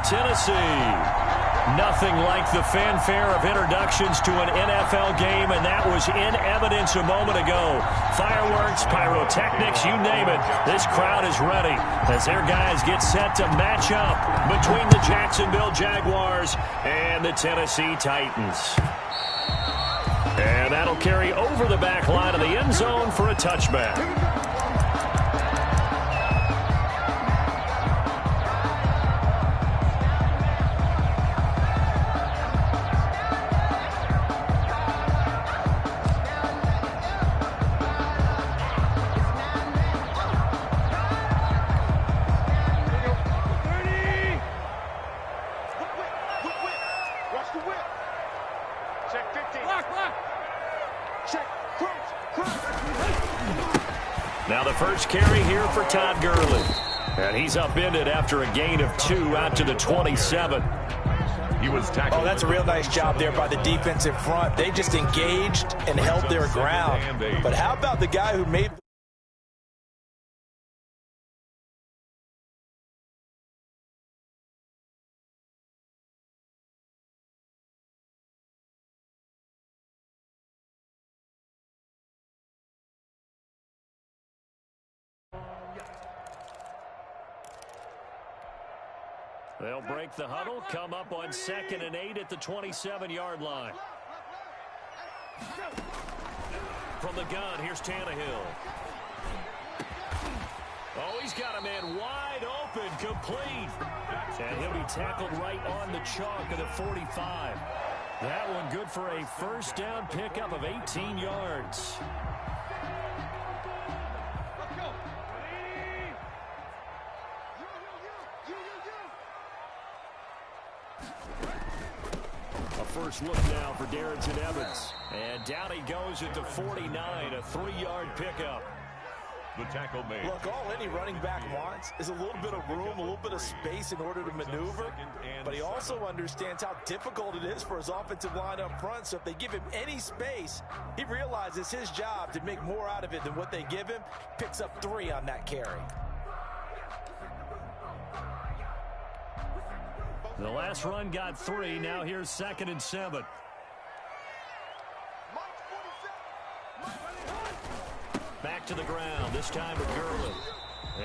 Tennessee. Nothing like the fanfare of introductions to an NFL game, and that was in evidence a moment ago. Fireworks, pyrotechnics, you name it. This crowd is ready as their guys get set to match up between the Jacksonville Jaguars and the Tennessee Titans. And that'll carry over the back line of the end zone for a touchback. Now the first carry here for Todd Gurley. And he's upended after a gain of 2 out to the 27. He was tackled. Oh, that's a real nice job there by the defensive front. They just engaged and held their ground. But how about the guy who made... They'll break the huddle, come up on 2nd and 8 at the 27-yard line. From the gun, here's Tannehill. Oh, he's got a man wide open, complete. And he'll be tackled right on the chalk of the 45. That one good for a first down pickup of 18 yards. First look now for Darrington Evans. And down he goes at the 49, a 3-yard pickup. The tackle made. Look, all any running back wants is a little bit of room, a little bit of space in order to maneuver. But he also understands how difficult it is for his offensive line up front. So if they give him any space, he realizes his job to make more out of it than what they give him. Picks up 3 on that carry. The last run got 3. Now here's 2nd and 7. Back to the ground, this time with Gurley.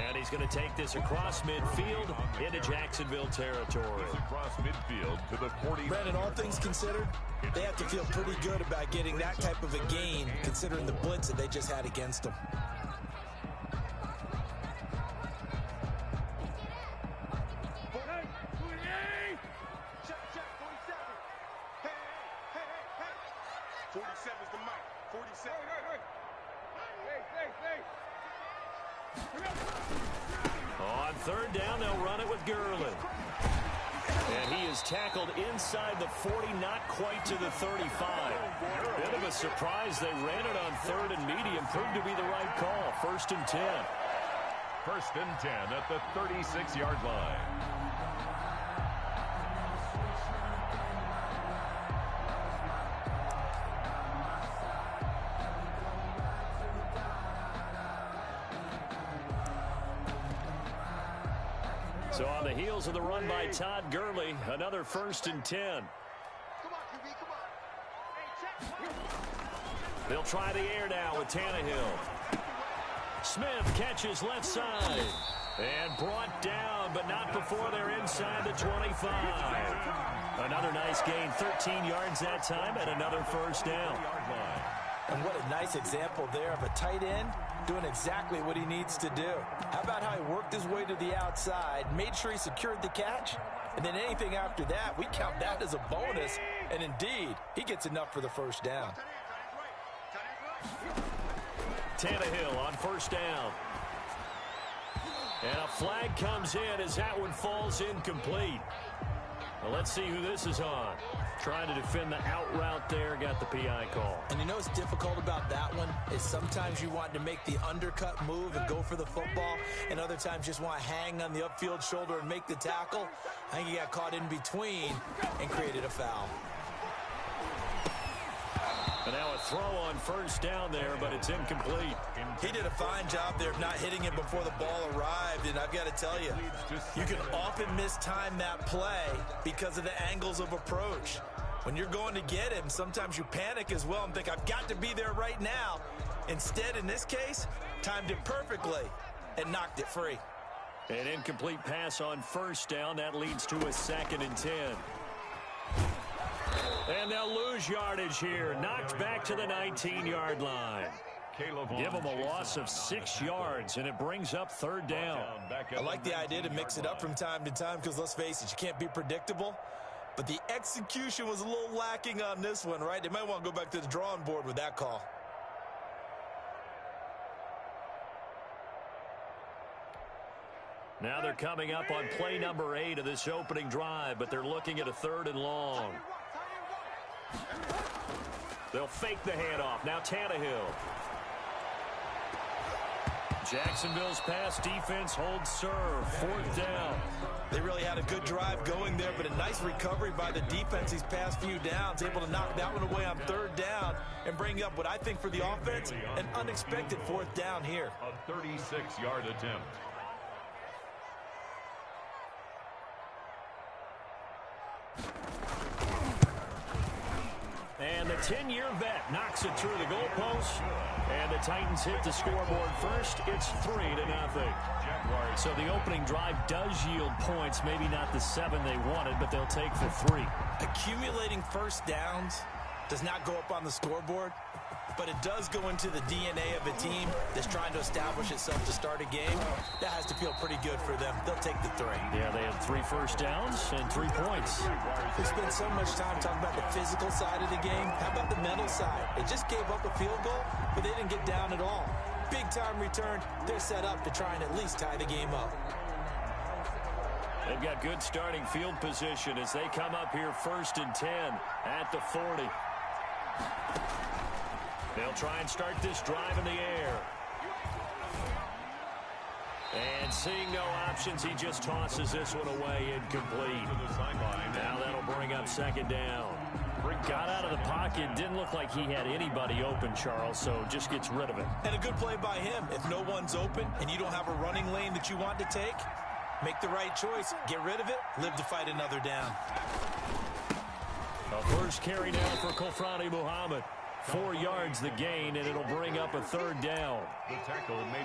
And he's going to take this across midfield into Jacksonville territory. Across midfield to the 40. Brandon, all things considered, they have to feel pretty good about getting that type of a gain, considering the blitz that they just had against them. On 3rd down, they'll run it with Gurley. And he is tackled inside the 40, not quite to the 35. Bit of a surprise. They ran it on 3rd and medium. Proved to be the right call. 1st and 10. 1st and 10 at the 36-yard line. So on the heels of the run by Todd Gurley, another 1st and 10. They'll try the air now with Tannehill. Smith catches left side. And brought down, but not before they're inside the 25. Another nice gain, 13 yards that time, and another 1st down. And what a nice example there of a tight end doing exactly what he needs to do. How about how he worked his way to the outside, made sure he secured the catch, and then anything after that, we count that as a bonus. And indeed, he gets enough for the 1st down. Tannehill on 1st down. And a flag comes in as that one falls incomplete. Well, let's see who this is on. Trying to defend the out route there, got the PI call. And you know what's difficult about that one is sometimes you want to make the undercut move and go for the football, and other times just want to hang on the upfield shoulder and make the tackle. I think he got caught in between and created a foul. And now a throw on first down there, but it's incomplete. He did a fine job there of not hitting him before the ball arrived, and I've got to tell you, you can often mistime that play because of the angles of approach. When you're going to get him, sometimes you panic as well and think, I've got to be there right now. Instead, in this case, timed it perfectly and knocked it free. An incomplete pass on first down. That leads to a 2nd and 10. And they'll lose yardage here. Knocked back to the 19-yard line. Give them a loss of 6 yards, and it brings up 3rd down. I like the idea to mix it up from time to time because, let's face it, you can't be predictable. But the execution was a little lacking on this one, right? They might want to go back to the drawing board with that call. Now they're coming up on play number 8 of this opening drive, but they're looking at a 3rd and long. They'll fake the handoff. Now Tannehill. Jacksonville's pass defense holds serve. 4th down. They really had a good drive going there, but a nice recovery by the defense these past few downs. Able to knock that one away on 3rd down and bring up what I think for the offense, an unexpected 4th down here. A 36-yard attempt. And the 10-year vet knocks it through the goalpost. And the Titans hit the scoreboard first. It's 3-0. So the opening drive does yield points. Maybe not the 7 they wanted, but they'll take the 3. Accumulating first downs does not go up on the scoreboard, but it does go into the DNA of a team that's trying to establish itself to start a game. That has to feel pretty good for them. They'll take the 3. Yeah, they had 3 first downs and 3 points. We spent so much time talking about the physical side of the game. How about the mental side? They just gave up a field goal, but they didn't get down at all. Big time return. They're set up to try and at least tie the game up. They've got good starting field position as they come up here 1st and 10 at the 40. They'll try and start this drive in the air. And seeing no options, he just tosses this one away incomplete. Now that'll bring up 2nd down. Got out of the pocket. Didn't look like he had anybody open, Charles, so just gets rid of it. And a good play by him. If no one's open and you don't have a running lane that you want to take, make the right choice. Get rid of it. Live to fight another down. A first carry now for Kofrani Muhammad. 4 yards the gain, and it'll bring up a 3rd down.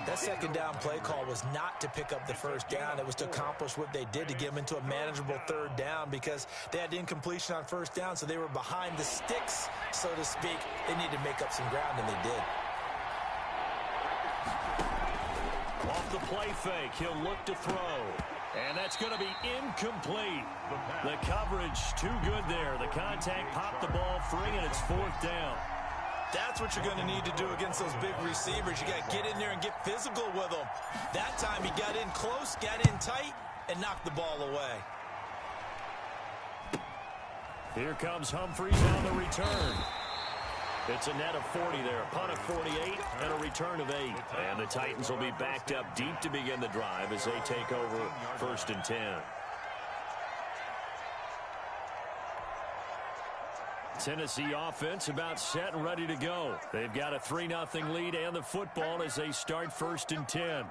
That 2nd down play call was not to pick up the first down. It was to accomplish what they did to get them into a manageable 3rd down because they had incompletion on first down, so they were behind the sticks, so to speak. They needed to make up some ground, and they did. Off the play fake, he'll look to throw. And that's going to be incomplete. The coverage too good there. The contact popped the ball free, and it's 4th down. That's what you're going to need to do against those big receivers. You got to get in there and get physical with them. That time he got in close, got in tight, and knocked the ball away. Here comes Humphries on the return. It's a net of 40 there. A punt of 48 and a return of 8. And the Titans will be backed up deep to begin the drive as they take over 1st and 10. Tennessee offense about set and ready to go. They've got a 3-0 lead and the football as they start 1st and 10.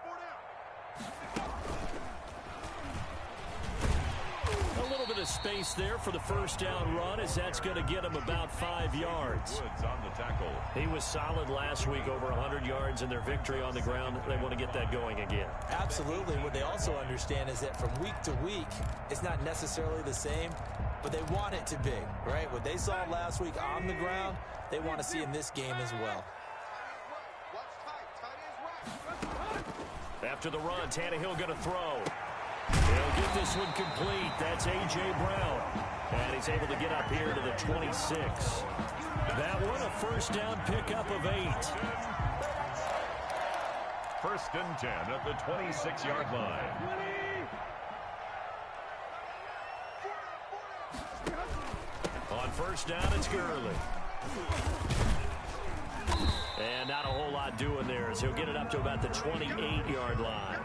A little bit of space there for the first down run as that's going to get him about 5 yards. He was solid last week, over 100 yards in their victory on the ground. They want to get that going again. Absolutely. What they also understand is that from week to week, it's not necessarily the same, but they want it to be, right? What they saw last week on the ground, they want to see in this game as well. After the run, Tannehill going to throw. He'll get this one complete. That's A.J. Brown. And he's able to get up here to the 26. That one a first down pickup of 8. 1st and 10 at the 26-yard line. On first down, it's Gurley. And not a whole lot doing there as he'll get it up to about the 28-yard line.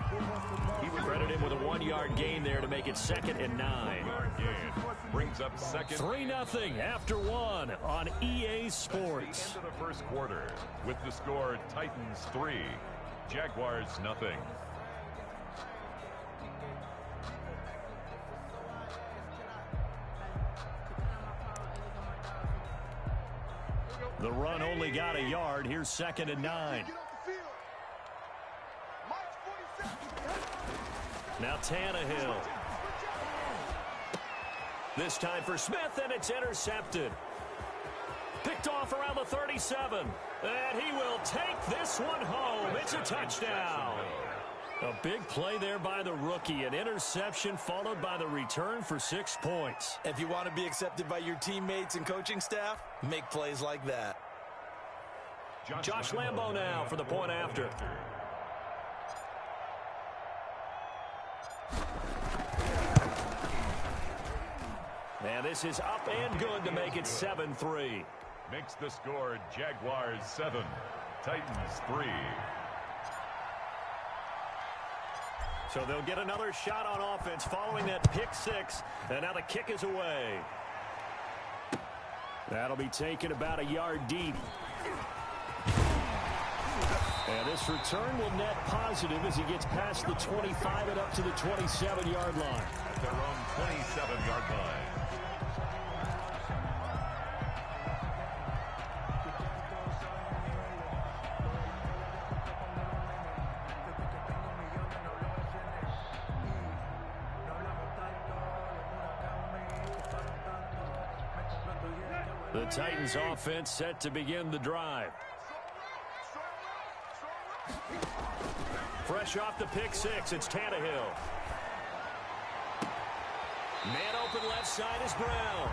He would credit him with a 1-yard gain there to make it 2nd and 9. Brings up 2nd. 3-0 after 1 on EA Sports. Into the first quarter with the score Titans 3, Jaguars 0. The run only got a yard. Here's 2nd and 9. Now Tannehill. This time for Smith, and it's intercepted. Picked off around the 37. And he will take this one home. It's a touchdown. A big play there by the rookie. An interception followed by the return for 6 points. If you want to be accepted by your teammates and coaching staff, make plays like that. Josh Lambo now for the point after. And this is up and good to make it 7-3. Makes the score Jaguars 7, Titans 3. So they'll get another shot on offense following that pick 6. And now the kick is away. That'll be taken about a yard deep. And this return will net positive as he gets past the 25 and up to the 27-yard line. At their own 27-yard line. The Titans offense set to begin the drive. Fresh off the pick 6, it's Tannehill. Man open left side is Brown.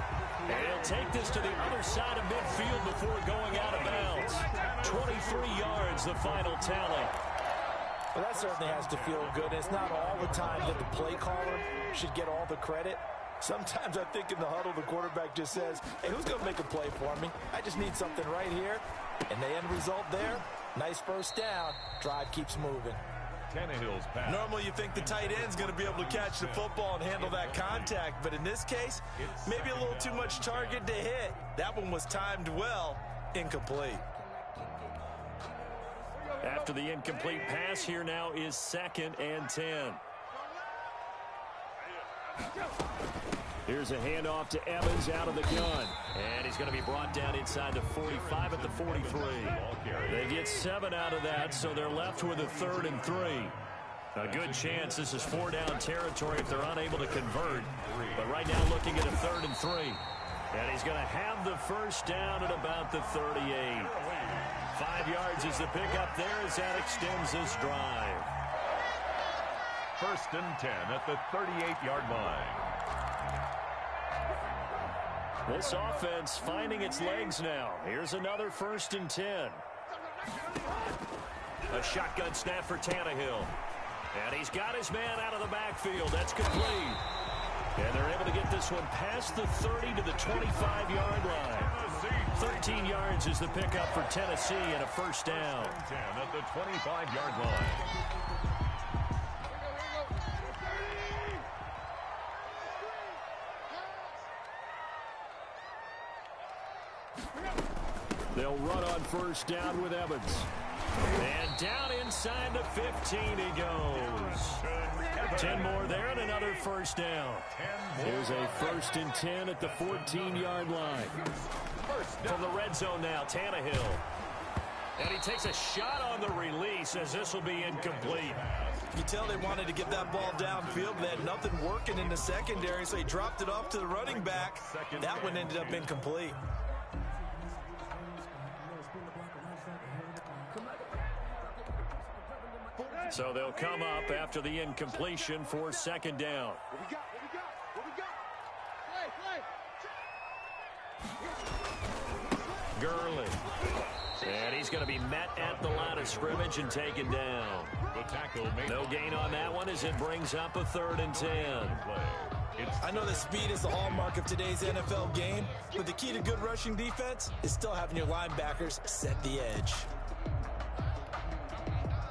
And he'll take this to the other side of midfield before going out of bounds. 23 yards, the final tally. Well, that certainly has to feel good. It's not all the time that the play caller should get all the credit. Sometimes I think in the huddle, the quarterback just says, hey, who's going to make a play for me? I just need something right here. And the end result there, nice first down. Drive keeps moving. Tannehill's pass. Normally you think the tight end's going to be able to catch the football and handle that contact. But in this case, maybe a little too much target to hit. That one was timed well. Incomplete. After the incomplete pass, here now is 2nd and 10. Here's a handoff to Evans out of the gun. And he's going to be brought down inside the 45 at the 43. They get 7 out of that, so they're left with a 3rd and 3. A good chance this is 4-down territory if they're unable to convert. But right now looking at a 3rd and 3. And he's going to have the first down at about the 38. 5 yards is the pickup there as that extends this drive. 1st and 10 at the 38-yard line. This offense finding its legs now. Here's another 1st and 10. A shotgun snap for Tannehill. And he's got his man out of the backfield. That's complete. And they're able to get this one past the 30 to the 25-yard line. 13 yards is the pickup for Tennessee and a first down. 10 at the 25-yard line. They'll run on first down with Evans. And down inside the 15 he goes. 10 more there and another first down. Here's a 1st and 10 at the 14-yard line. From the red zone now, Tannehill. And he takes a shot on the release as this will be incomplete. You tell they wanted to get that ball downfield, but they had nothing working in the secondary, so he dropped it off to the running back. That one ended up incomplete. So they'll come up after the incompletion for 2nd down. Gurley. And he's going to be met at the line of scrimmage and taken down. No gain on that one as it brings up a 3rd and 10. I know that speed is the hallmark of today's NFL game, but the key to good rushing defense is still having your linebackers set the edge.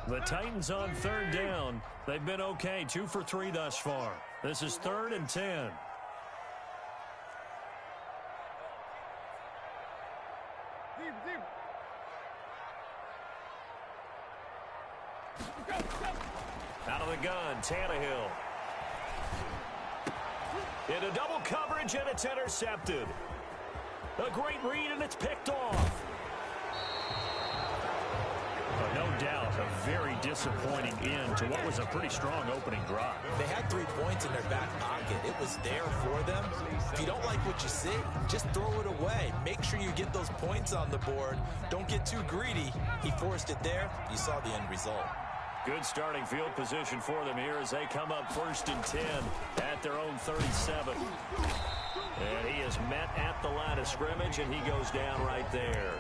The Titans on third down. They've been okay, 2 for 3 thus far. This is 3rd and 10. Out of the gun, Tannehill. Into double coverage, and it's intercepted. A great read, and it's picked off. No doubt, a very disappointing end to what was a pretty strong opening drive. They had 3 points in their back pocket. It was there for them. If you don't like what you see, just throw it away. Make sure you get those points on the board. Don't get too greedy. He forced it there. You saw the end result. Good starting field position for them here as they come up 1st and 10 at their own 37. And he is met at the line of scrimmage, and he goes down right there.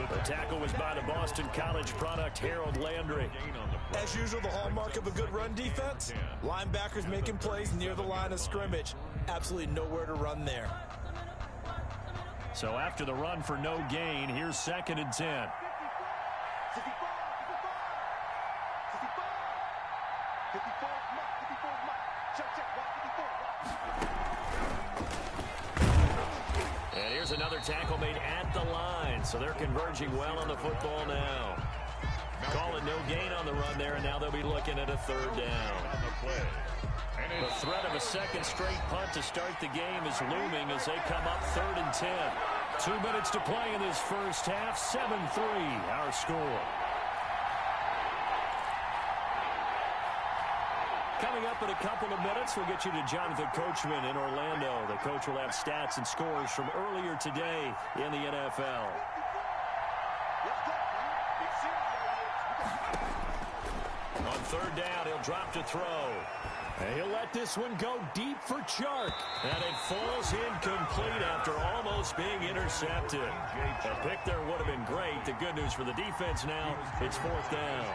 The tackle was by the Boston College product, Harold Landry. As usual, the hallmark of a good run defense, linebackers making plays near the line of scrimmage. Absolutely nowhere to run there. So after the run for no gain, here's 2nd and 10. And here's another tackle made at the line, so they're converging well on the football now. Call it no gain on the run there, and now they'll be looking at a 3rd down. The threat of a second straight punt to start the game is looming as they come up 3rd and 10. 2 minutes to play in this first half, 7-3 our score. Coming up in a couple of minutes, we'll get you to Jonathan Coachman in Orlando. The coach will have stats and scores from earlier today in the NFL. On 3rd down, he'll drop to throw. And he'll let this one go deep for Chark. And it falls incomplete after almost being intercepted. A pick there would have been great. The good news for the defense now, it's 4th down.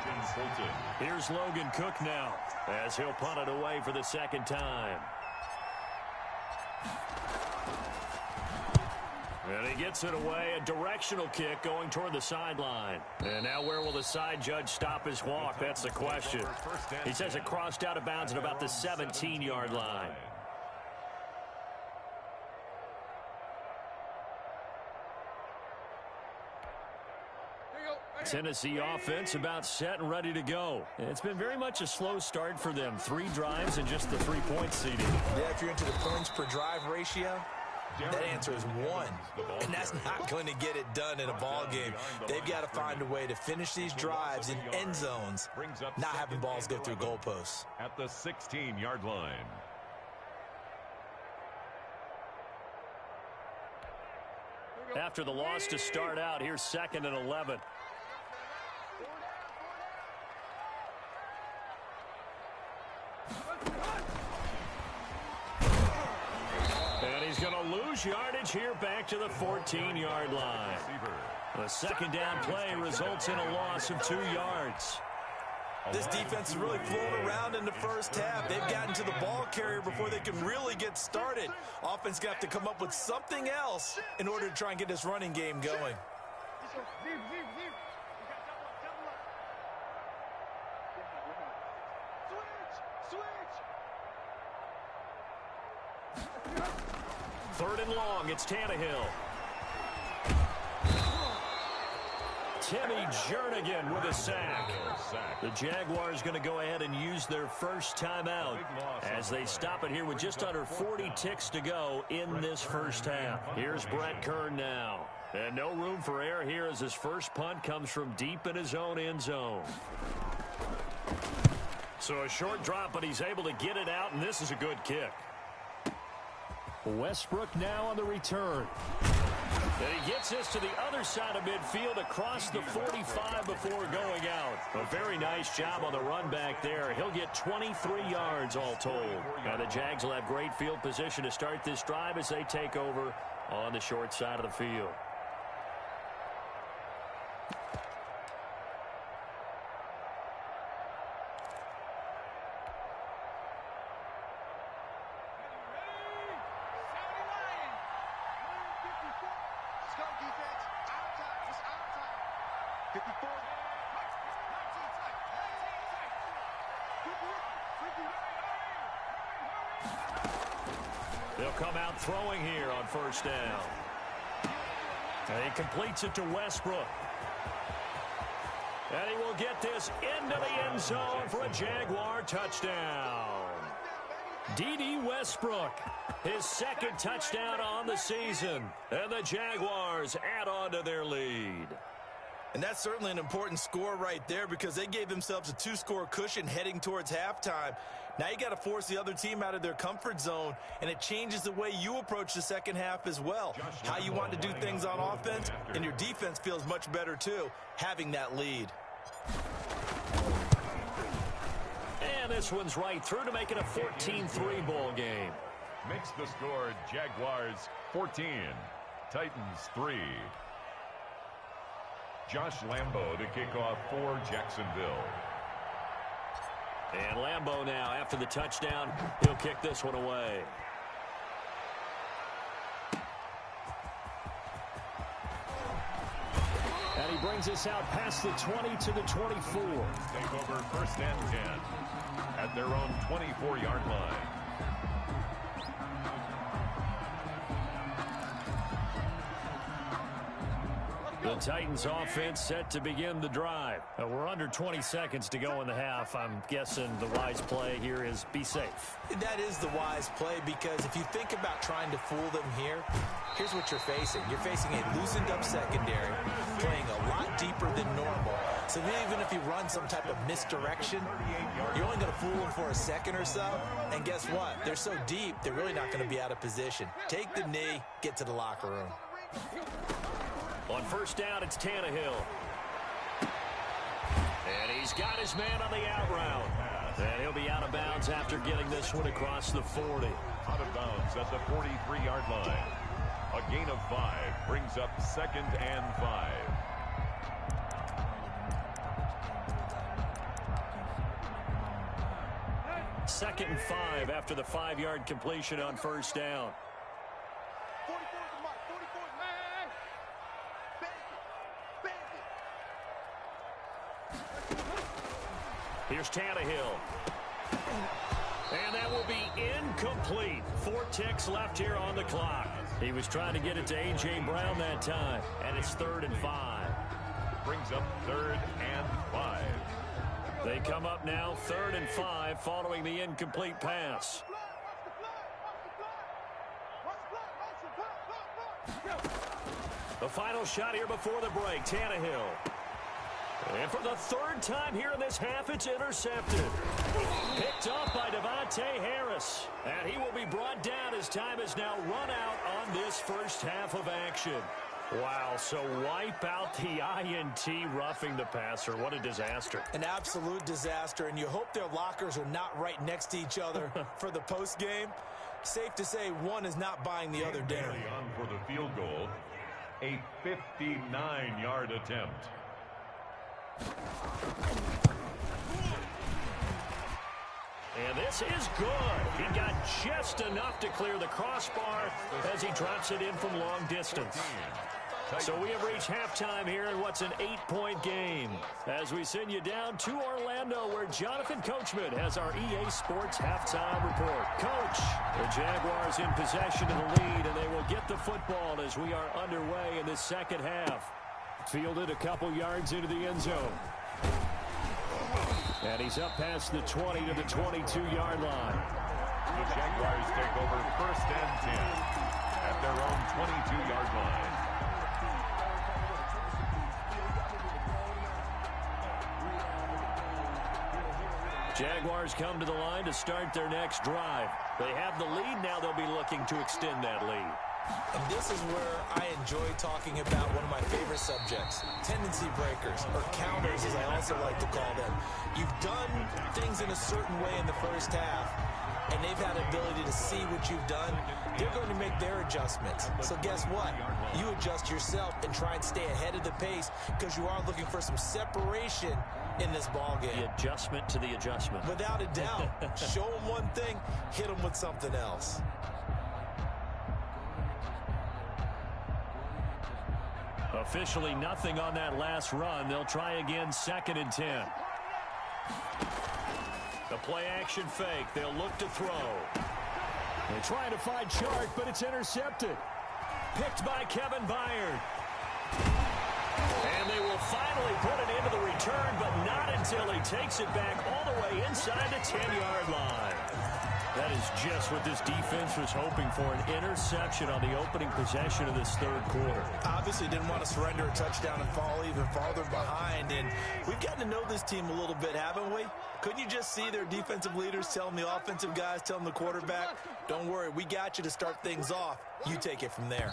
Here's Logan Cook now as he'll punt it away for the 2nd time. And he gets it away, a directional kick going toward the sideline. And now where will the side judge stop his walk? That's the question. He says it crossed out of bounds at about the 17-yard line. Tennessee offense about set and ready to go. It's been very much a slow start for them. 3 drives and just the 3-point seeding. Yeah, if you're into the points per drive ratio, that answer is 1, and that's not going to get it done in a ball game. They've got to find a way to finish these drives in end zones, not having balls go through goalposts. At the 16-yard line. After the loss to start out, here's 2nd and 11. And he's going to lose yardage here back to the 14-yard line. The 2nd down play results in a loss of 2 yards. This defense is really flown around in the first half. They've gotten to the ball carrier before they can really get started. Offense got to come up with something else in order to try and get this running game going. Third and long, it's Tannehill. Timmy Jernigan with a sack. The Jaguars going to go ahead and use their first timeout as they stop it here with just under 40 ticks to go in this first half. Here's Brett Kern now. And no room for error here as his first punt comes from deep in his own end zone. So a short drop, but he's able to get it out, and this is a good kick. Westbrook now on the return. And he gets this to the other side of midfield across the 45 before going out. A very nice job on the run back there. He'll get 23 yards all told. Now the Jags will have great field position to start this drive as they take over on the short side of the field. They'll come out throwing here on first down. And he completes it to Westbrook. And he will get this into the end zone for a Jaguar touchdown. D.D. Westbrook, his second touchdown on the season. And the Jaguars add on to their lead. And that's certainly an important score right there because they gave themselves a 2-score cushion heading towards halftime. Now you got to force the other team out of their comfort zone, and it changes the way you approach the second half as well. How you want to do things on offense, and your defense feels much better too, having that lead. And this one's right through to make it a 14-3 ball game. Makes the score Jaguars 14, Titans 3. Josh Lambo to kick off for Jacksonville. And Lambo now, after the touchdown, he'll kick this one away. And he brings us out past the 20 to the 24. Take over first and 10 at their own 24-yard line. The Titans offense set to begin the drive. We're under 20 seconds to go in the half. I'm guessing the wise play here is be safe. That is the wise play because if you think about trying to fool them here, here's what you're facing. You're facing a loosened up secondary, playing a lot deeper than normal. So even if you run some type of misdirection, you're only going to fool them for a second or so. And guess what? They're so deep, they're really not going to be out of position. Take the knee, get to the locker room. On first down, it's Tannehill. And he's got his man on the out route. And he'll be out of bounds after getting this one across the 40. Out of bounds at the 43-yard line. A gain of 5 brings up 2nd and 5. Second and 5 after the 5-yard completion on first down. Here's Tannehill. And that will be incomplete. 4 ticks left here on the clock. He was trying to get it to A.J. Brown that time. And it's 3rd and 5. Brings up 3rd and 5. They come up now 3rd and 5 following the incomplete pass. The final shot here before the break. Tannehill. And for the 3rd time here in this half, it's intercepted. Picked up by Devontae Harris. And he will be brought down as time has now run out on this first half of action. Wow, so wipe out the INT roughing the passer. What a disaster. An absolute disaster, and you hope their lockers are not right next to each other for the postgame. Safe to say one is not buying the other dinner. On for the field goal, a 59-yard attempt. And this is good. He got just enough to clear the crossbar as he drops it in from long distance. So we have reached halftime here in what's an 8-point game as we send you down to Orlando where Jonathan Coachman has our EA Sports halftime report. Coach, the Jaguars in possession of the lead, and they will get the football as we are underway in the second half. Fielded a couple yards into the end zone. And he's up past the 20 to the 22-yard line. The Jaguars take over 1st and 10 at their own 22-yard line. Jaguars come to the line to start their next drive. They have the lead. Now they'll be looking to extend that lead. And this is where I enjoy talking about one of my favorite subjects, tendency breakers, or counters as I also like to call them. You've done things in a certain way in the first half, and they've had the ability to see what you've done. They're going to make their adjustments. So guess what? You adjust yourself and try and stay ahead of the pace because you are looking for some separation in this ball game. The adjustment to the adjustment. Without a doubt. Show them one thing, hit them with something else. Officially nothing on that last run. They'll try again 2nd and 10. The play-action fake. They'll look to throw. They're trying to find Chark, but it's intercepted. Picked by Kevin Byard. And they will finally put it into the return, but not until he takes it back all the way inside the 10-yard line. That is just what this defense was hoping for, an interception on the opening possession of this third quarter. Obviously didn't want to surrender a touchdown and fall even farther behind. And we've gotten to know this team a little bit, haven't we? Couldn't you just see their defensive leaders telling the offensive guys, telling the quarterback, don't worry, we got you to start things off. You take it from there.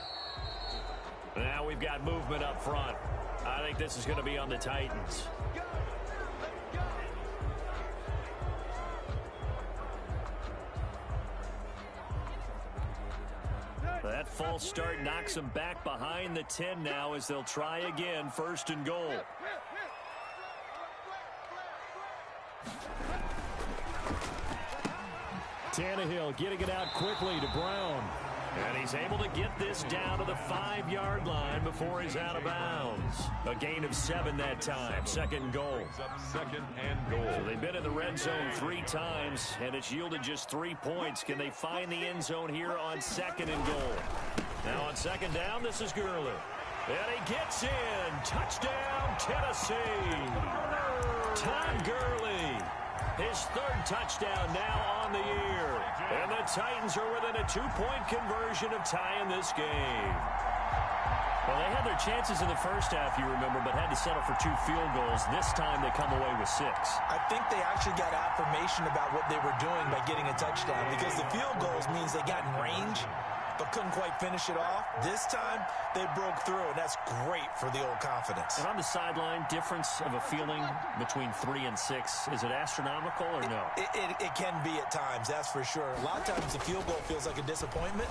Now we've got movement up front. I think this is going to be on the Titans. That false start knocks them back behind the 10 now as they'll try again, first and goal. Tannehill getting it out quickly to Brown. And he's able to get this down to the 5-yard line before he's out of bounds. A gain of 7 that time. Second and goal. Second and goal. So they've been in the red zone 3 times, and it's yielded just 3 points. Can they find the end zone here on second and goal? Now on second down, this is Gurley. And he gets in. Touchdown, Tennessee. Todd Gurley. His 3rd touchdown now on the year. And the Titans are within a 2-point conversion of tying this game. Well, they had their chances in the first half, you remember, but had to settle for 2 field goals. This time they come away with 6. I think they actually got affirmation about what they were doing by getting a touchdown, because the field goals means they got in range but couldn't quite finish it off. This time, they broke through, and that's great for the old confidence. And on the sideline, difference of a feeling between 3 and 6, is it astronomical or no? It can be at times, that's for sure. A lot of times the field goal feels like a disappointment.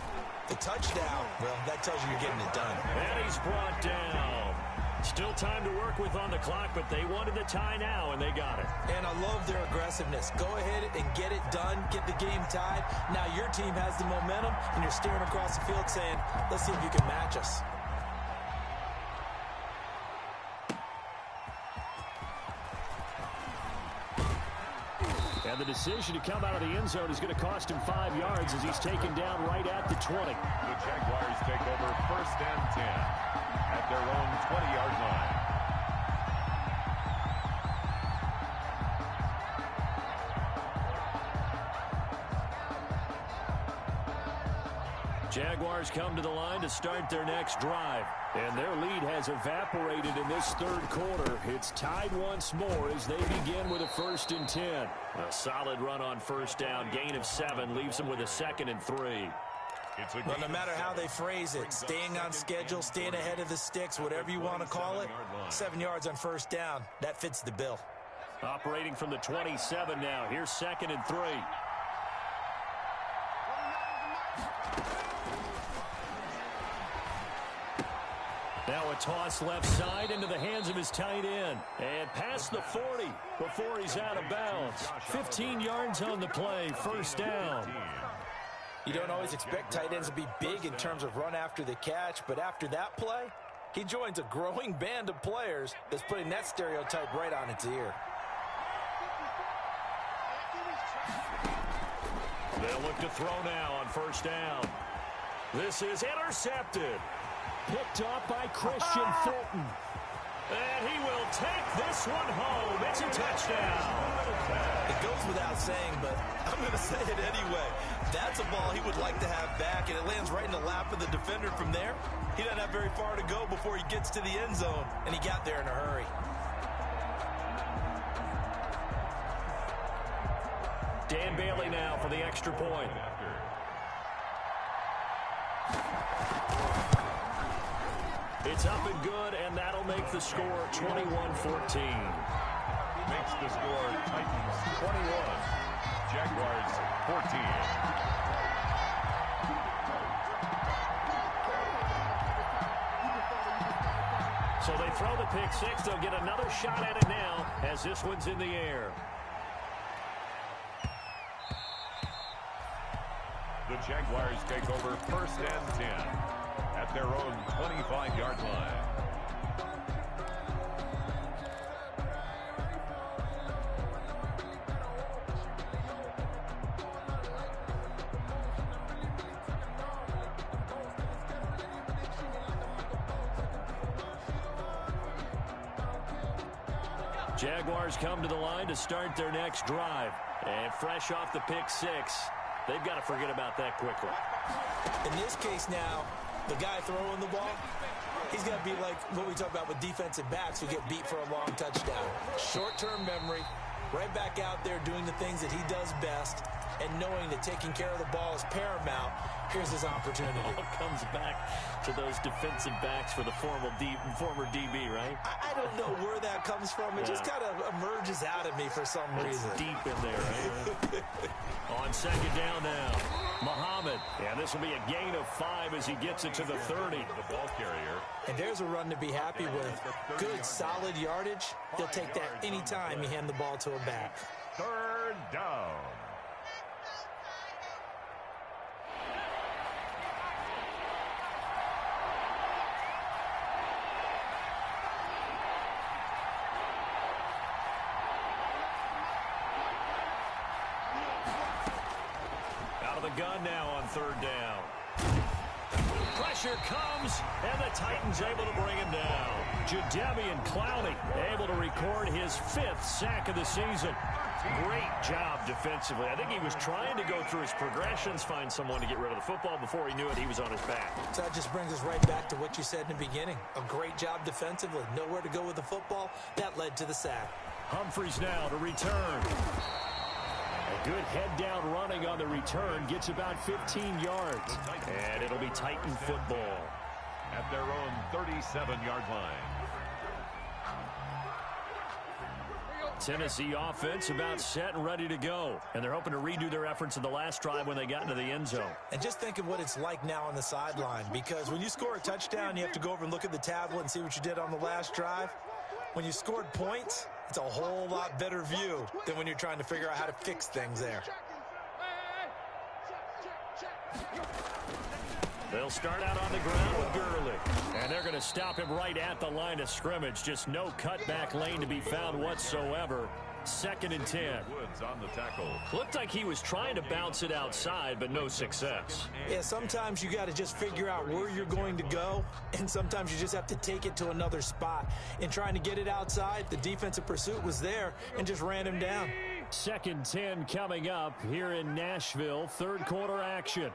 The touchdown, well, that tells you you're getting it done. And he's brought down. Still time to work with on the clock, but they wanted the tie now, and they got it. And I love their aggressiveness. Go ahead and get it done, get the game tied. Now your team has the momentum, and you're staring across the field saying, let's see if you can match us. And the decision to come out of the end zone is going to cost him 5 yards as he's taken down right at the 20. The Jaguars take over first and 10 at their own 20-yard line. Jaguars come to the line to start their next drive. And their lead has evaporated in this third quarter. It's tied once more as they begin with a 1st and 10. A solid run on first down. Gain of 7 leaves them with a 2nd and 3. Well, no matter how they phrase it, staying on schedule, staying ahead of the sticks, whatever you want to call it, 7 yards on first down, that fits the bill. Operating from the 27 now. Here's 2nd and 3. Now a toss left side into the hands of his tight end. And past the 40 before he's out of bounds. 15 yards on the play, first down. You don't always expect tight ends to be big in terms of run after the catch, but after that play, he joins a growing band of players that's putting that stereotype right on its ear. They'll look to throw now on first down. This is intercepted. Picked off by Christian Fulton. And he will take this one home. It's a touchdown. It goes without saying, but I'm going to say it anyway. That's a ball he would like to have back, and it lands right in the lap of the defender from there. He doesn't have very far to go before he gets to the end zone, and he got there in a hurry. Dan Bailey now for the extra point. It's up and good, and that'll make the score 21-14. Makes the score Titans 21, Jaguars 14. So they throw the pick six. They'll get another shot at it now as this one's in the air. The Jaguars take over first and 10 at their own 25-yard line. Jaguars come to the line to start their next drive. And fresh off the pick six, they've got to forget about that quickly. In this case now, the guy throwing the ball, he's got to be like what we talk about with defensive backs who get beat for a long touchdown. Short-term memory, right back out there doing the things that he does best, and knowing that taking care of the ball is paramount. Here's his opportunity. It all comes back to those defensive backs for the former DB, right? I don't know where that comes from. It just kind of emerges out of me for some reason. It's deep in there, right? On second down now, Muhammad. And this will be a gain of 5 as he gets it to the 30. The ball carrier. And there's a run to be happy with. Good, solid yardage. He'll take that anytime you hand the ball to a back. Third down. Gun now on third down. Pressure comes, and the Titans able to bring him down. Jadeveon Clowney able to record his 5th sack of the season. Great job defensively. I think he was trying to go through his progressions, find someone to get rid of the football. Before he knew it, he was on his back. So that just brings us right back to what you said in the beginning. A great job defensively. Nowhere to go with the football. That led to the sack. Humphries now to return. A good head-down running on the return. Gets about 15 yards. And it'll be Titan football. At their own 37-yard line. Tennessee offense about set and ready to go. And they're hoping to redo their efforts in the last drive when they got into the end zone. And just think of what it's like now on the sideline. Because when you score a touchdown, you have to go over and look at the tablet and see what you did on the last drive. When you scored points, it's a whole lot better view than when you're trying to figure out how to fix things there. They'll start out on the ground with Gurley. And they're going to stop him right at the line of scrimmage. Just no cutback lane to be found whatsoever. 2nd and 10. Woods on the tackle. Looked like he was trying to bounce it outside, but no success. Yeah, sometimes you got to just figure out where you're going to go, and sometimes you just have to take it to another spot. In trying to get it outside, the defensive pursuit was there and just ran him down. 2nd 10 coming up here in Nashville. 3rd quarter action.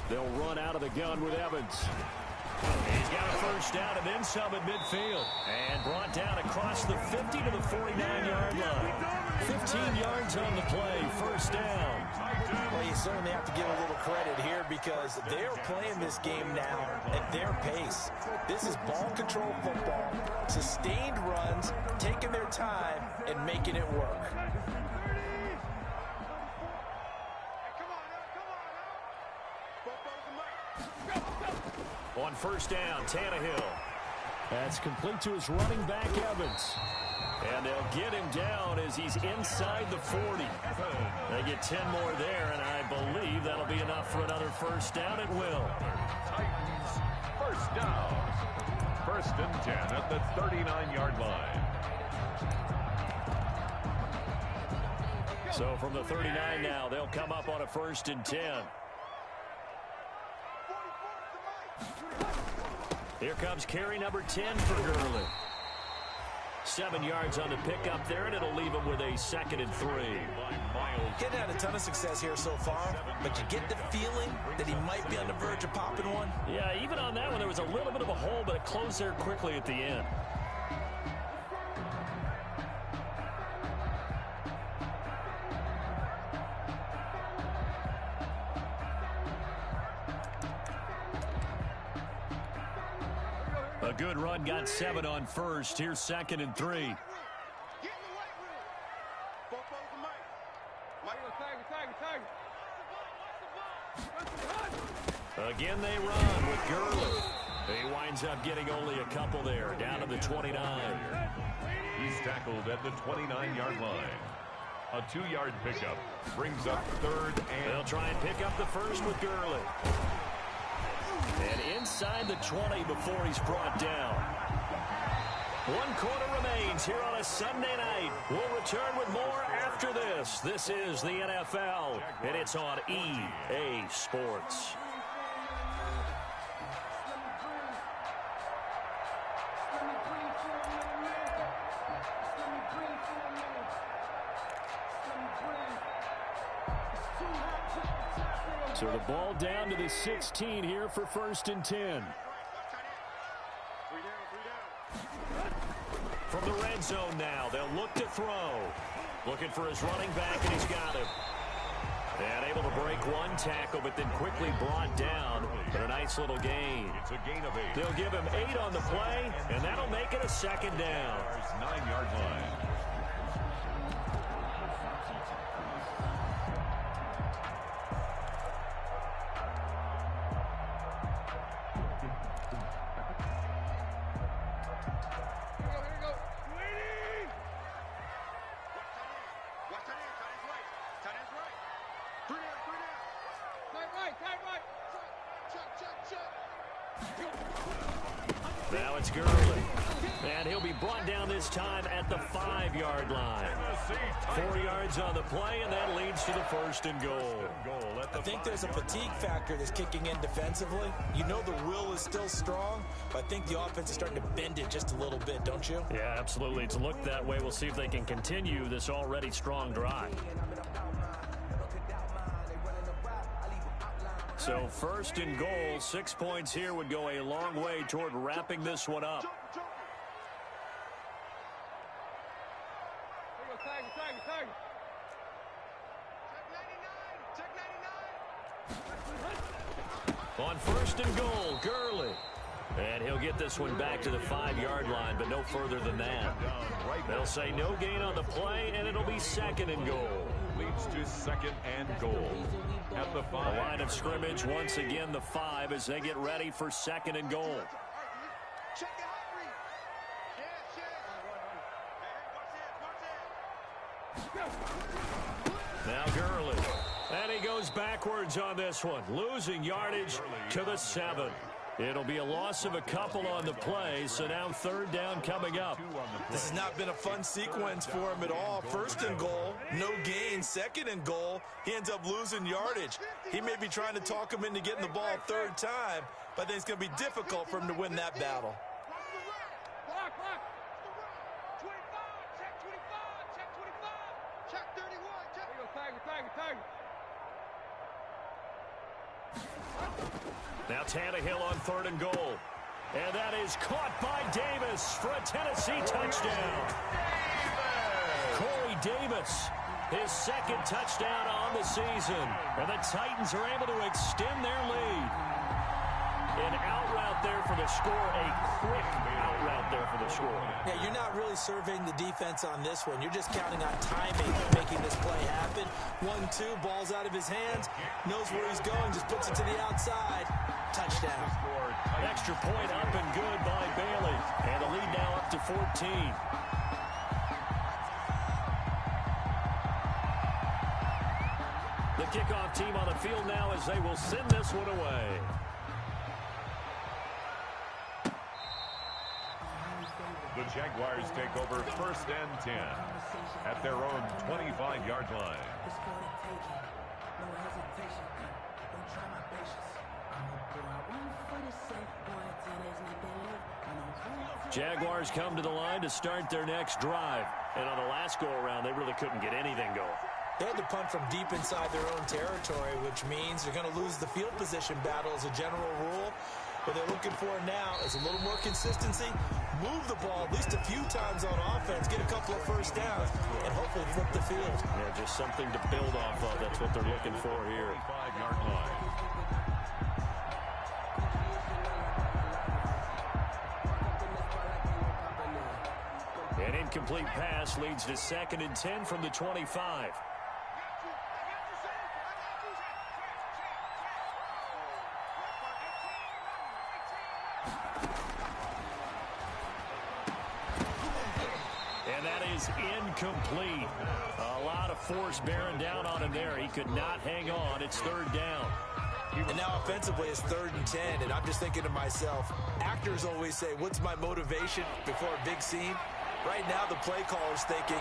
They'll run out of the gun with Evans. He's got a first down and then some at midfield. And brought down across the 50 to the 49-yard line. 15 yards on the play. First down. Well, you certainly have to give a little credit here because they're playing this game now at their pace. This is ball control football. Sustained runs, taking their time, and making it work. On first down, Tannehill. That's complete to his running back, Evans. And they'll get him down as he's inside the 40. They get 10 more there, and I believe that'll be enough for another first down. It will. Titans, first down. 1st and 10 at the 39-yard line. So from the 39 now, they'll come up on a 1st and 10. Here comes carry number 10 for Gurley. 7 yards on the pickup there, and it'll leave him with a 2nd and 3. Getting had a ton of success here so far, but you get the feeling that he might be on the verge of popping one. Yeah, even on that one, there was a little bit of a hole, but it closed there quickly at the end. A good run, got 7 on first. Here's 2nd and 3. Again, they run with Gurley. He winds up getting only a couple there, down to the 29. He's tackled at the 29-yard line. A 2-yard pickup brings up 3rd and... They'll try and pick up the first with Gurley. And inside the 20 before he's brought down. 1 quarter remains here on a Sunday night. We'll return with more after this. This is the NFL, and it's on EA Sports. So the ball down to the 16 here for 1st and 10. From the red zone now, they'll look to throw. Looking for his running back, and he's got him. And able to break one tackle, but then quickly brought down. But a nice little gain. It's a gain of 8. They'll give him 8 on the play, and that'll make it a 2nd down. 9-yard line. Now it's Gurley. And he'll be brought down this time at the 5-yard line. 4 yards on the play, and that leads to the 1st and goal. I think there's a fatigue factor that's kicking in defensively. You know the will is still strong, but I think the offense is starting to bend it just a little bit, don't you? Yeah, absolutely. It's looked that way. We'll see if they can continue this already strong drive. So 1st and goal, 6 points here would go a long way toward wrapping this one up. On 1st and goal, Gurley. And he'll get this one back to the 5-yard line, but no further than that. They'll say no gain on the play, and it'll be 2nd and goal. Leads to 2nd and goal. At the 5. The line of scrimmage, once again, the 5 as they get ready for 2nd and goal. Now Gurley. And he goes backwards on this one, losing yardage to the 7. It'll be a loss of a couple on the play, so now 3rd down coming up. This has not been a fun sequence for him at all. 1st and goal, no gain. 2nd and goal, he ends up losing yardage. He may be trying to talk him into getting the ball 3rd time, but I think it's going to be difficult for him to win that battle. Now Tannehill on 3rd and goal. And that is caught by Davis for a Tennessee touchdown. Corey Davis, his 2nd touchdown on the season. And the Titans are able to extend their lead. An out route there for the score, a quick out route there for the score. Yeah, you're not really surveying the defense on this one. You're just counting on timing, making this play happen. 1-2, ball's out of his hands, knows where he's going, just puts it to the outside. Touchdown. Extra point up and good by Bailey. And the lead now up to 14. The kickoff team on the field now as they will send this one away. The Jaguars take over 1st and 10 at their own 25-yard line. Jaguars come to the line to start their next drive. And on the last go-around, they really couldn't get anything going. They had to punt from deep inside their own territory, which means they're going to lose the field position battle as a general rule. What they're looking for now is a little more consistency, move the ball at least a few times on offense, get a couple of 1st downs, and hopefully flip the field. Yeah, just something to build off of. That's what they're looking for here. 5-yard line. An incomplete pass leads to 2nd and 10 from the 25. And that is incomplete. A lot of force bearing down on him there. He could not hang on. It's 3rd down. And now offensively it's 3rd and 10, and I'm just thinking to myself, actors always say, what's my motivation before a big scene? Right now the play caller's thinking,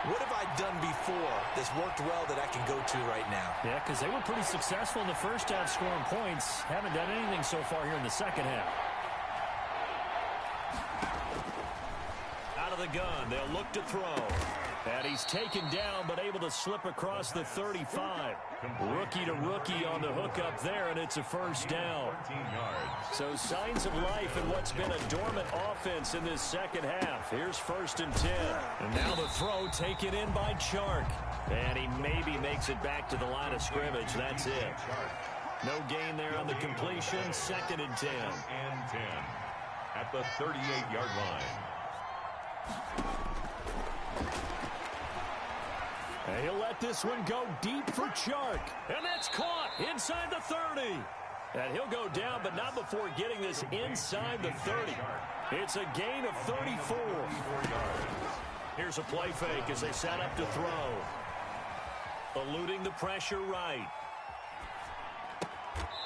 what have I done before that's worked well that I can go to right now? Yeah, because they were pretty successful in the 1st half scoring points. Haven't done anything so far here in the 2nd half. Out of the gun, they'll look to throw. And he's taken down, but able to slip across the 35. Rookie to rookie on the hookup there, and it's a first down. So signs of life in what's been a dormant offense in this second half. Here's 1st and 10. And now the throw taken in by Chark. And he maybe makes it back to the line of scrimmage. That's it. No gain there on the completion. 2nd and 10. And 10 at the 38-yard line. And he'll let this one go deep for Chark. And that's caught inside the 30. And he'll go down, but not before getting this inside the 30. It's a gain of 34. Here's a play fake as they set up to throw. Eluding the pressure right.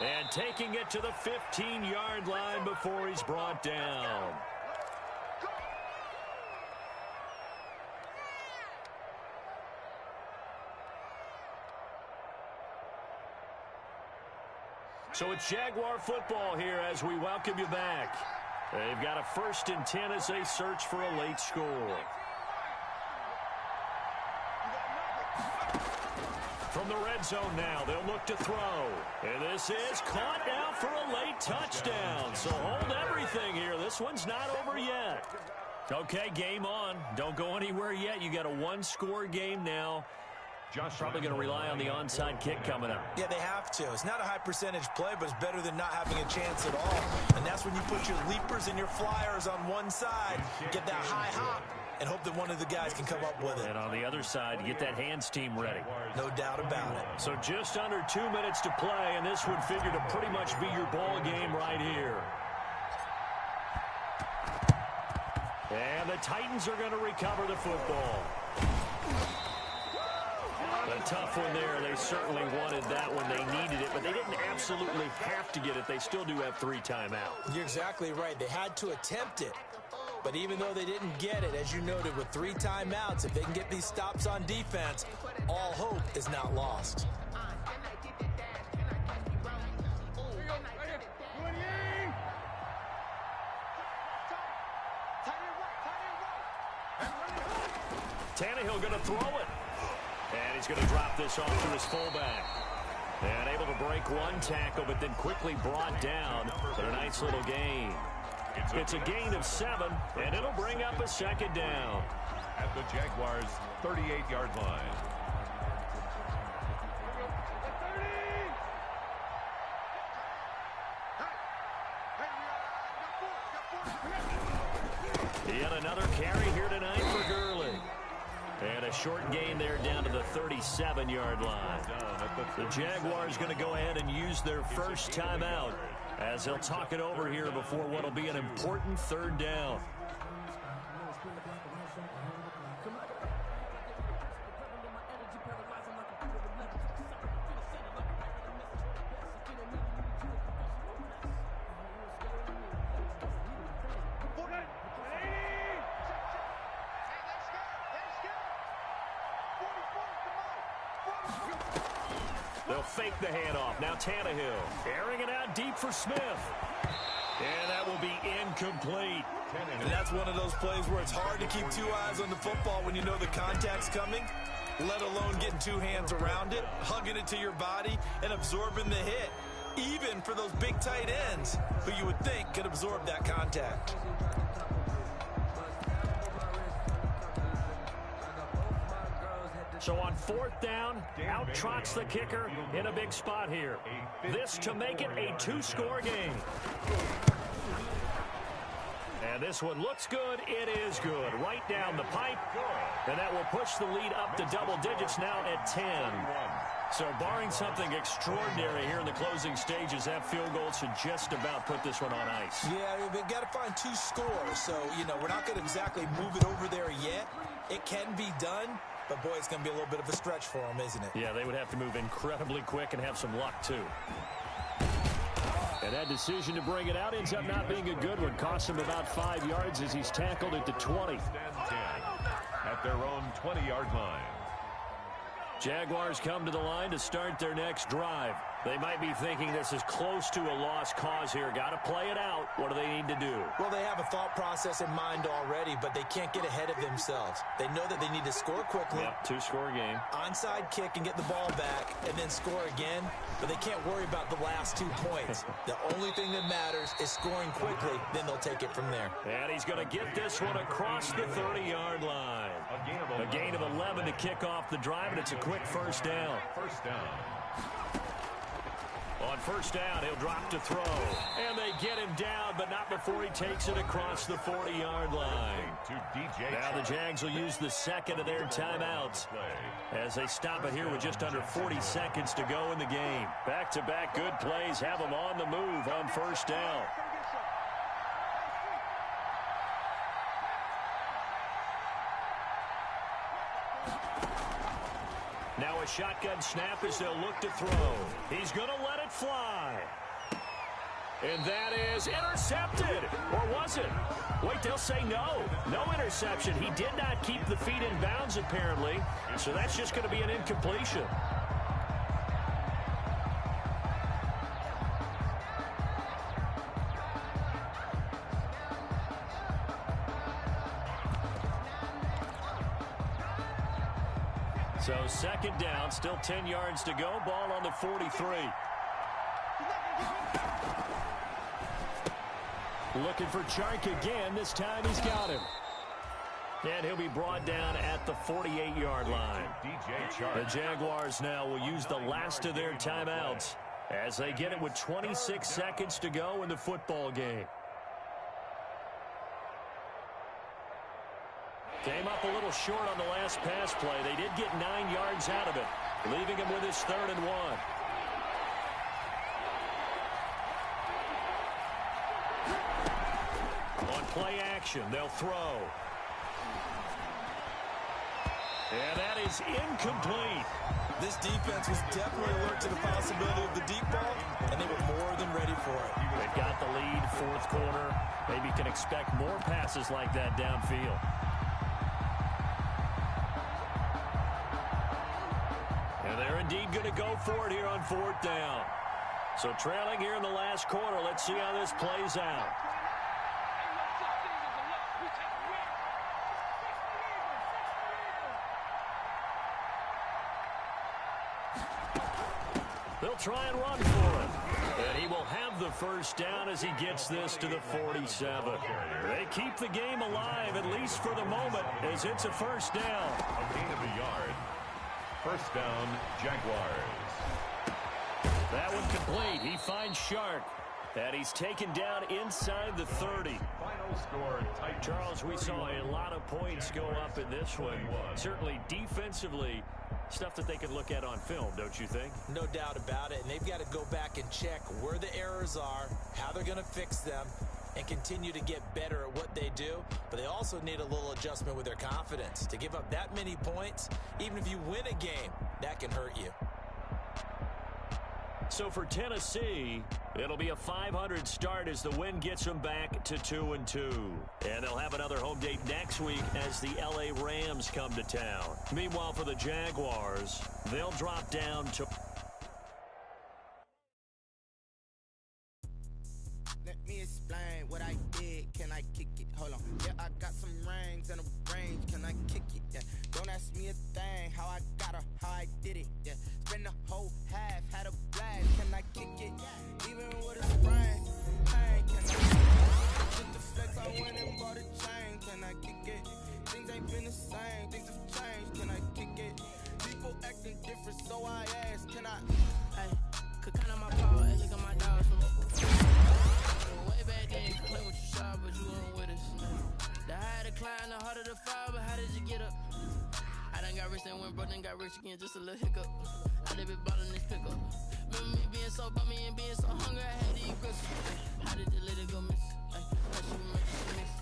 And taking it to the 15-yard line before he's brought down. So it's Jaguar football here as we welcome you back. They've got a 1st and 10 as they search for a late score. From the red zone now, they'll look to throw. And this is caught now for a late touchdown. So hold everything here. This one's not over yet. Okay, game on. Don't go anywhere yet. You got a one-score game now. Probably going to rely on the onside kick coming up. Yeah, they have to. It's not a high percentage play, but it's better than not having a chance at all. And that's when you put your leapers and your flyers on one side, get that high hop, and hope that one of the guys can come up with it. And on the other side, get that hands team ready. No doubt about it. So just under 2 minutes to play, and this would figure to pretty much be your ball game right here. And the Titans are going to recover the football. A tough one there. They certainly wanted that when they needed it, but they didn't absolutely have to get it. They still do have 3 timeouts. You're exactly right. They had to attempt it. But even though they didn't get it, as you noted, with 3 timeouts, if they can get these stops on defense, all hope is not lost. Tannehill going to throw it. And he's going to drop this off to his fullback. And able to break one tackle, but then quickly brought down. But a nice little gain. It's a gain of 7, and it'll bring up a 2nd down. At the Jaguars' 38-yard line. Yet another carry here tonight for Gurley. And a short gain there down to the 37-yard line. The Jaguars going to go ahead and use their first timeout as they'll talk it over here before what will be an important 3rd down. They'll fake the handoff. Now Tannehill airing it out deep for Smith. And that will be incomplete. And that's one of those plays where it's hard to keep 2 eyes on the football when you know the contact's coming, let alone getting 2 hands around it, hugging it to your body, and absorbing the hit, even for those big tight ends who you would think could absorb that contact. So on 4th down, out trots the kicker in a big spot here. This to make it a 2-score game. And this one looks good. It is good. Right down the pipe. And that will push the lead up to double digits now at 10. So barring something extraordinary here in the closing stages, that field goal should just about put this one on ice. Yeah, they've got to find 2 scores. So, you know, we're not going to exactly move it over there yet. It can be done. But, boy, it's going to be a little bit of a stretch for them, isn't it? Yeah, they would have to move incredibly quick and have some luck, too. And that decision to bring it out ends up not being a good one. Costs him about 5 yards as he's tackled at the 20. At their own 20-yard line. Jaguars come to the line to start their next drive. They might be thinking this is close to a lost cause here. Got to play it out. What do they need to do? Well, they have a thought process in mind already, but they can't get ahead of themselves. They know that they need to score quickly. Yep, two-score game. Onside kick and get the ball back and then score again, but they can't worry about the last 2 points. The only thing that matters is scoring quickly, then they'll take it from there. And he's going to get this one across the 30-yard line. A gain of 11 to kick off the drive, and it's a quick first down. First down. On first down, he'll drop to throw. And they get him down, but not before he takes it across the 40-yard line. Now the Jags will use the second of their timeouts as they stop it here with just under 40 seconds to go in the game. Back-to-back good plays have them on the move on first down. Now a shotgun snap as they'll look to throw. He's going to let it fly. And that is intercepted. Or was it? Wait, they'll say no. No interception. He did not keep the feet in bounds, apparently. So that's just going to be an incompletion. So second down, still 10 yards to go. Ball on the 43. Looking for Chark again. This time he's got him. And he'll be brought down at the 48-yard line. The Jaguars now will use the last of their timeouts as they get it with 26 seconds to go in the football game. Came up a little short on the last pass play. They did get 9 yards out of it, leaving him with his 3rd and 1. On play action, they'll throw. And that is incomplete. This defense was definitely alert to the possibility of the deep ball, and they were more than ready for it. They've got the lead, 4th quarter. Maybe you can expect more passes like that downfield. And they're indeed going to go for it here on 4th down. So trailing here in the last quarter. Let's see how this plays out. They'll try and run for it. And he will have the first down as he gets this to the 47. They keep the game alive, at least for the moment, as it's a first down. A gain of a yard. First down, Jaguars. That one complete. He finds Chark. And he's taken down inside the 30. Final score, Titans. Charles, we saw a lot of points go up in this one. Certainly defensively, stuff that they can look at on film, don't you think? No doubt about it. And they've got to go back and check where the errors are, how they're going to fix them, and continue to get better at what they do. But they also need a little adjustment with their confidence. To give up that many points, even if you win a game, that can hurt you. So for Tennessee, it'll be a 500 start as the win gets them back to 2-2. And they'll have another home date next week as the LA Rams come to town. Meanwhile, for the Jaguars, they'll drop down to... Let me explain what I did. Can I kick it? Hold on. Yeah, I got some rings and a range. Can I kick it? Yeah. Don't ask me a thing. How I got her, how I did it. Yeah. Spend the whole half, had a blast. Can I kick it? Even with a sprain. Hey, can I kick it? With the flex, I went and bought a chain. Can I kick it? Things ain't been the same. Things have changed. Can I kick it? People acting different, so I ask. Can I? Hey, could count on my power. Hey, look at my dogs. Way back then, you play with your shot, but you weren't with us. The higher the climb, the harder the fall, but how did you get up? I done got rich and went broke, then got rich again, just a little hiccup. I done been ballin' this pickup. Remember me being so bummy and being so hungry, I had to eat grits. How did the lady go miss? How she make she miss?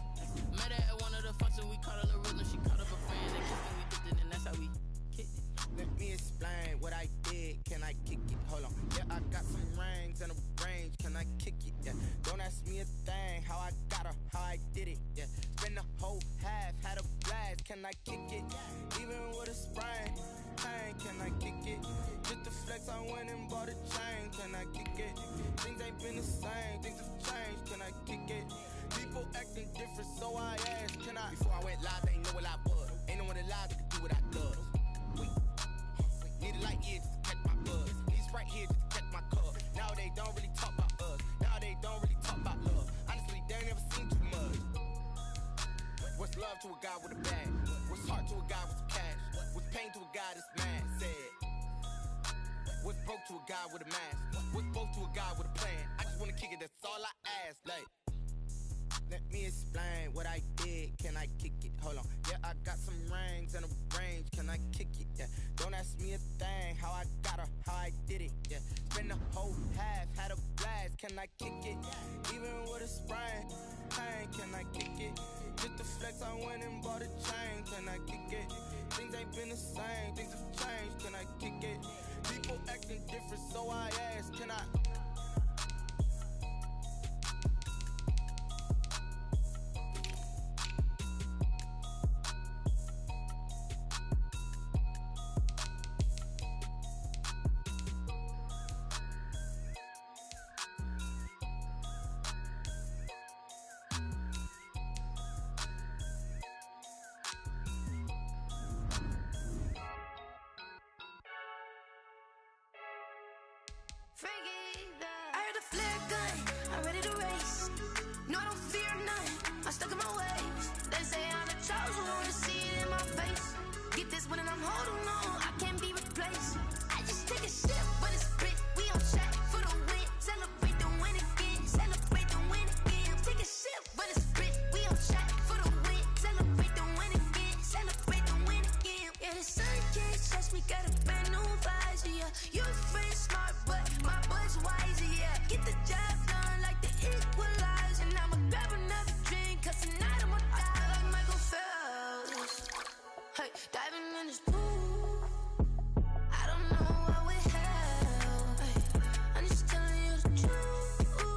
Met her at one of the functions, we caught a little rhythm. She caught up a friend, and kissed and we dipped it, and that's how we kicked it. Let me explain what I did. Can I kick it? Hold on. Yeah, I got some rings and a range. Can I kick it? Yeah. Don't ask me a thing. How I got her, how I did it. Yeah. Spend the whole half, had a blast. Can I kick it? Even with a sprain. Hey, can I kick it? Just the flex, I went and bought a chain, can I kick it? Things ain't been the same, things have changed, can I kick it? People acting different, so I asked, can I? Before I went live, they ain't know what I was. Ain't no one alive that could do what I does. Need a light year just to catch my buzz. Need Sprite here just to catch my cup. Now they don't really talk about us. Now they don't really talk about love. Honestly, they ain't never seen too much. What's love to a guy with a bag? What's heart to a guy with some cash? What's pain to a guy that's mad? Said. What's broke to a guy with a mask? What's both to a guy with a plan? I just wanna kick it, that's all I ask. Like, let me explain what I did. Can I kick it? Hold on. Yeah, I got some rings and a range. Can I kick it? Yeah. Don't ask me a thing. How I got her, how I did it. Yeah. Spend the whole half, had a blast. Can I kick it? Even with a sprain. Pain, can I kick it? Just the flex, I went and bought a chain. Can I kick it? Things ain't been the same. Things have changed. Can I kick it? People acting different, so I asked, can I? I heard a flare gun, I'm ready to race. No, I don't fear none, I'm stuck in my ways. They say I'm the chosen one, to see it in my face. Get this one and I'm holding on, I can't be replaced. I just take a sip when it's split, we on track for the win. Celebrate the win again, celebrate the win again. Take a sip when it's split, we on track for the win. Celebrate the win again, celebrate the win again. Yeah, the sun can't touch me, got a brand new visor, yeah. Your friend smart, but my boy's wiser, yeah. Get the job done like the equalizer. And I'ma grab another drink, cause tonight I'ma die like Michael Phelps. Hey, diving in this pool, I don't know what would help. Hey, I'm just telling you the truth.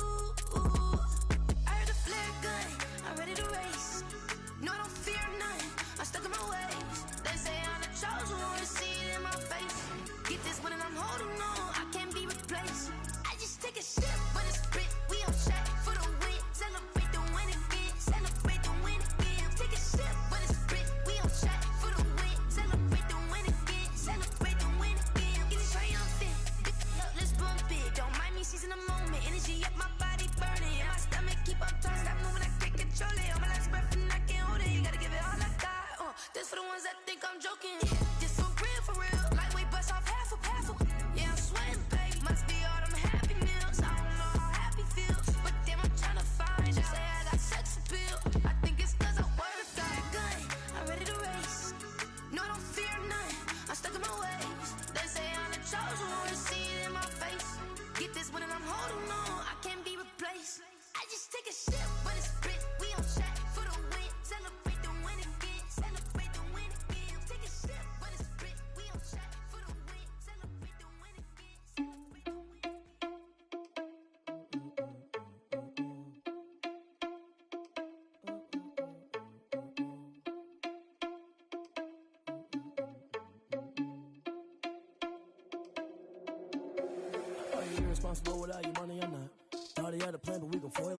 I heard a flare gun, I'm ready to race. No, I don't fear none, I'm stuck in my ways. They say I'm the chosen one, to see it in my face. Get this one and I'm holding on, I can't be replaced. I just take a sip when it's split, we on track for the win. Celebrate the win again, celebrate the win again. Take a sip when it's split, we on track for the win. Celebrate the win again, celebrate the win again. Get it triumphant, let's bump it. Don't mind me seizing the moment, energy up my body burning. And my stomach keep on turning, stop moving, I can't control it. On my last breath and I can't hold it, you gotta give it all I got. This for the ones that think I'm joking. This for real, lightweight bust off half a. Yeah, I'm sweating, baby. Must be all them happy meals. I don't know how happy feels, but damn, I'm trying to find you. Say I got sex appeal. I think it's cause I wear a flag gun. I'm ready to race. No, I don't fear none. I'm stuck in my ways. They say I'm the chosen one, to see it in my face. Get this one and I'm holding on, I can't be replaced. I just take a sip when it's split. We on track for the win. Celebrate the win again. Celebrate the win again. Take a sip when it's split. We on track for the win. Celebrate the win again. Celebrate the win. Are you irresponsible without your money or not? Thought he had a plan, but we gon' foil